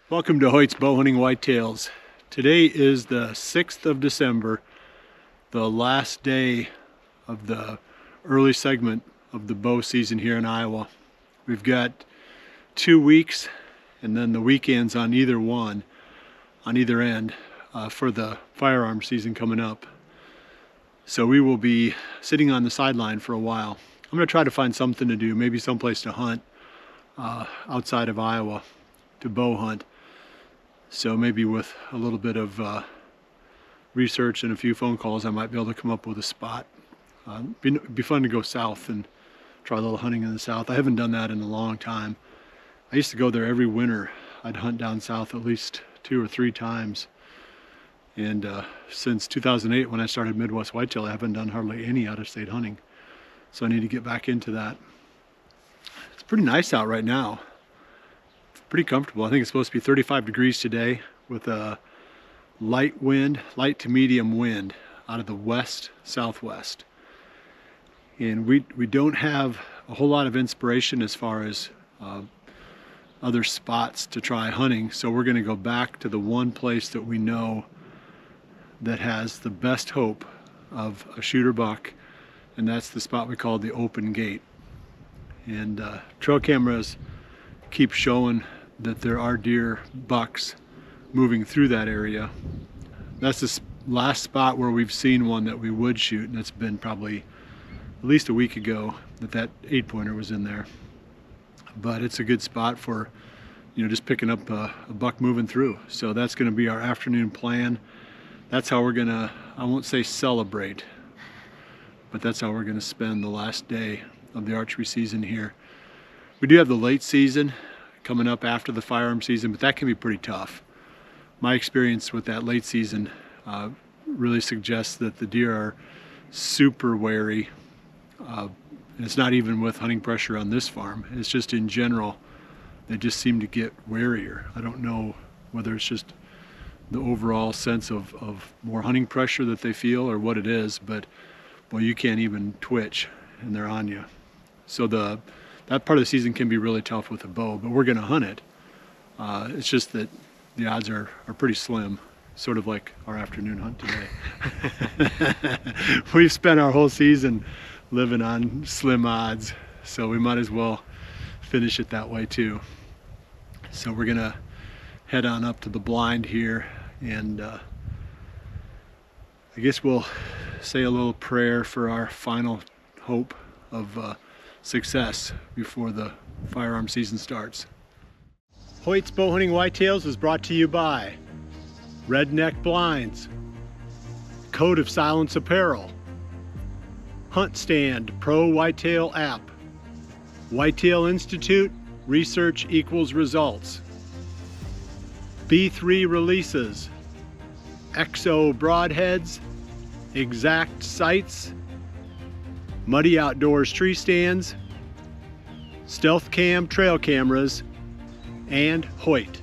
Welcome to Hoyt's Bowhunting Whitetails. Today is the 6th of December, the last day of the early segment of the bow season here in Iowa. We've got 2 weeks and then the weekends on either end for the firearm season coming up. So we will be sitting on the sideline for a while. I'm going to try to find something to do, maybe someplace to hunt outside of Iowa, to bow hunt. So maybe with a little bit of research and a few phone calls, I might be able to come up with a spot. Be fun to go south and try a little hunting in the south. I haven't done that in a long time. I used to go there every winter. I'd hunt down south at least 2 or 3 times. And since 2008, when I started Midwest Whitetail, I haven't done hardly any out-of-state hunting. So I need to get back into that. It's pretty nice out right now. Pretty comfortable. I think it's supposed to be 35 degrees today with a light to medium wind out of the west-southwest. And we don't have a whole lot of inspiration as far as other spots to try hunting, so we're going to go back to the one place that we know that has the best hope of a shooter buck, and that's the spot we call the open gate. And trail cameras keep showing that there are deer bucks moving through that area. That's the last spot where we've seen one that we would shoot, and it's been probably at least a week ago that 8-pointer was in there. But it's a good spot for, just picking up a buck moving through. So that's going to be our afternoon plan. That's how we're gonna, I won't say celebrate, but that's how we're gonna spend the last day of the archery season here. We do have the late season coming up after the firearm season, but that can be pretty tough. My experience with that late season really suggests that the deer are super wary. And it's not even with hunting pressure on this farm, it's just in general, they just seem to get warier. I don't know whether it's just the overall sense of more hunting pressure that they feel or what it is, but well, you can't even twitch and they're on you. So that part of the season can be really tough with a bow, but we're going to hunt it. It's just that the odds are pretty slim, sort of like our afternoon hunt today. We've spent our whole season living on slim odds, so we might as well finish it that way too. So we're going to head on up to the blind here, and I guess we'll say a little prayer for our final hope of success before the firearm season starts. Hoyt's Bowhunting Whitetails is brought to you by Redneck Blinds, Code of Silence Apparel, Hunt Stand Pro Whitetail App, Whitetail Institute, Research Equals Results, B3 Releases, XO Broadheads, Exact Sights, Muddy Outdoors Tree Stands, Stealth Cam Trail Cameras, and Hoyt.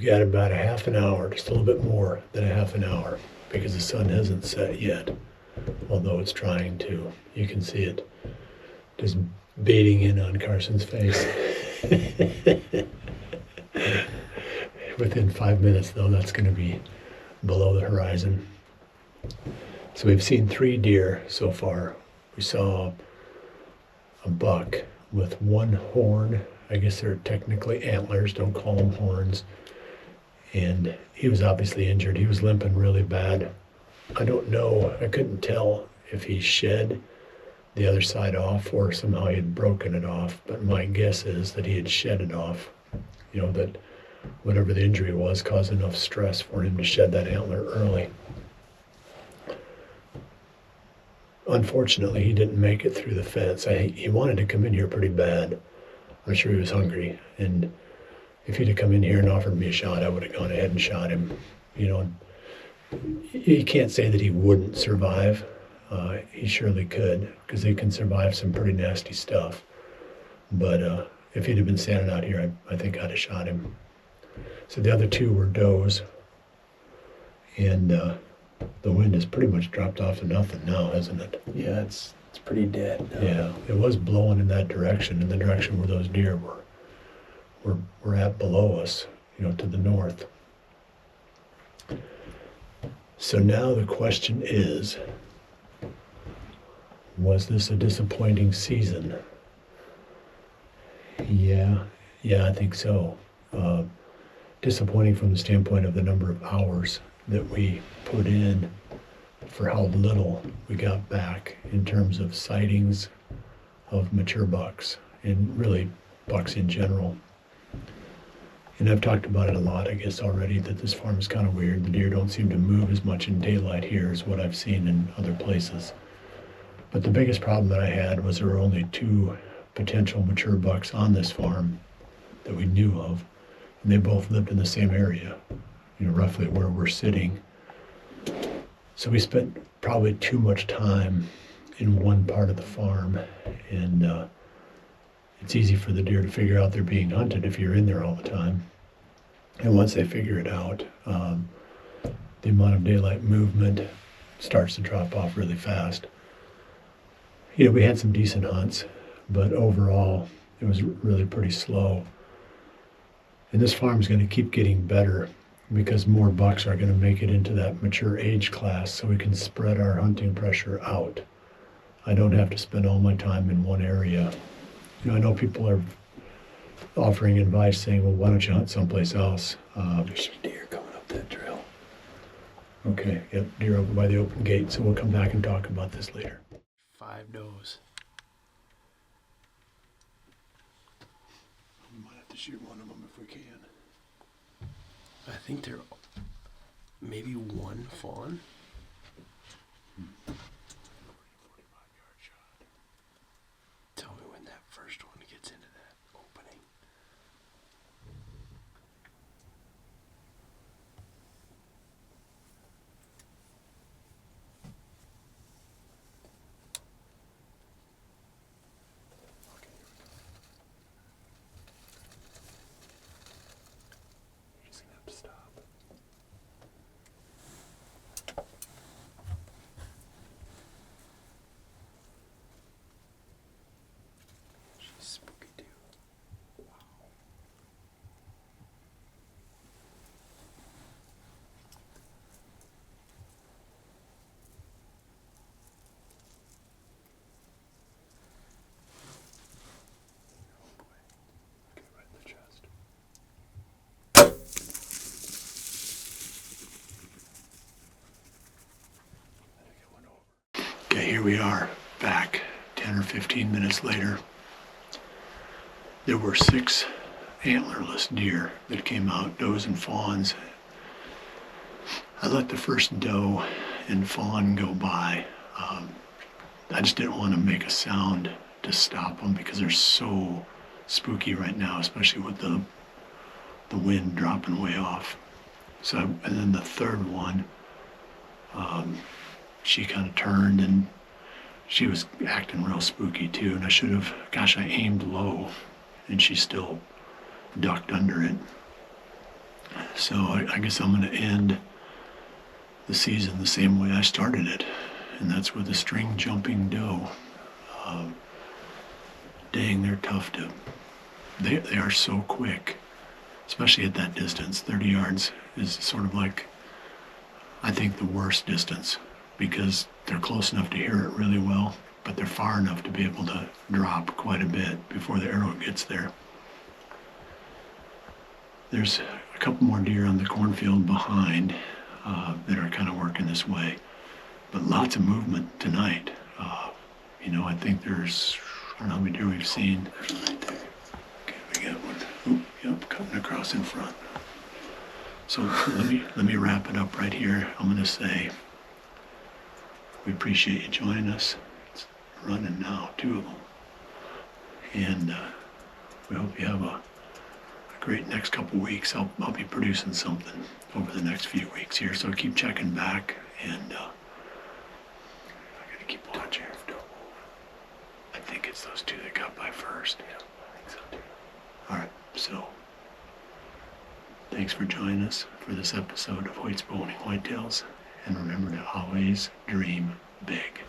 We've got about a half an hour, just a little bit more than a half an hour, because the sun hasn't set yet, although it's trying to. You can see it just beating in on Carson's face. Within 5 minutes, though, that's going to be below the horizon. So we've seen 3 deer so far. We saw a buck with 1 horn. I guess they're technically antlers, don't call them horns. And he was obviously injured. He was limping really bad. I don't know, I couldn't tell if he shed the other side off or somehow he had broken it off, but my guess is that he had shed it off. You know, that whatever the injury was caused enough stress for him to shed that antler early. Unfortunately, he didn't make it through the fence. He wanted to come in here pretty bad. I'm sure he was hungry, and if he'd have come in here and offered me a shot, I would have gone ahead and shot him. You know, you can't say that he wouldn't survive. He surely could, because they can survive some pretty nasty stuff. But if he'd have been standing out here, I think I'd have shot him. So the other 2 were does, and the wind has pretty much dropped off to nothing now, hasn't it? Yeah, it's pretty dead now. Yeah, it was blowing in that direction, in the direction where those deer were at below us, you know, to the north. So now the question is, was this a disappointing season? Yeah, I think so. Disappointing from the standpoint of the number of hours that we put in for how little we got back in terms of sightings of mature bucks and really bucks in general. And I've talked about it a lot, I guess, already, that this farm is kind of weird. The deer don't seem to move as much in daylight here as what I've seen in other places. But the biggest problem that I had was there were only 2 potential mature bucks on this farm that we knew of, and they both lived in the same area, you know, roughly where we're sitting. So we spent probably too much time in one part of the farm, and it's easy for the deer to figure out they're being hunted if you're in there all the time. And once they figure it out, the amount of daylight movement starts to drop off really fast. You know, we had some decent hunts, but overall it was really pretty slow. And this farm is going to keep getting better because more bucks are going to make it into that mature age class, so we can spread our hunting pressure out. I don't have to spend all my time in one area. You know, I know people are offering advice saying, well, why don't you hunt someplace else? There's some deer coming up that trail. Okay, yep, deer over by the open gate, so we'll come back and talk about this later. 5 does. We might have to shoot one of them if we can. I think there maybe 1 fawn. 45-yard shot. Tell me when that first one gets into that opening. Okay, here we go. You're just gonna have to stop. She's spooky too. Oh boy. Get it right in the chest. I think it went over. Okay, here we are, back 10 or 15 minutes later. There were 6 antlerless deer that came out, does and fawns. I let the first doe and fawn go by. I just didn't want to make a sound to stop them because they're so spooky right now, especially with the wind dropping way off. So, and then the third one, she kind of turned and she was acting real spooky too. And I should have, I aimed low and she still ducked under it. So I guess I'm going to end the season the same way I started it, and that's with a string jumping doe. Dang, they're tough to, they are so quick, especially at that distance. 30 yards is sort of like, I think, the worst distance, because they're close enough to hear it really well, but they're far enough to be able to drop quite a bit before the arrow gets there. There's a couple more deer on the cornfield behind that are kind of working this way, but lots of movement tonight. I think there's, I don't know how many deer we've seen. There's one right there. Okay, we got one. Oop, yep, cutting across in front. So let me wrap it up right here. I'm going to say we appreciate you joining us. It's running now, 2 of them. And we hope you have a great next couple weeks. I'll be producing something over the next few weeks here, so keep checking back, and I gotta keep watching. I think it's those 2 that got by first. Yeah, I think so too. All right, so thanks for joining us for this episode of Hoyt's Bowhunting Whitetails, and remember to always dream big.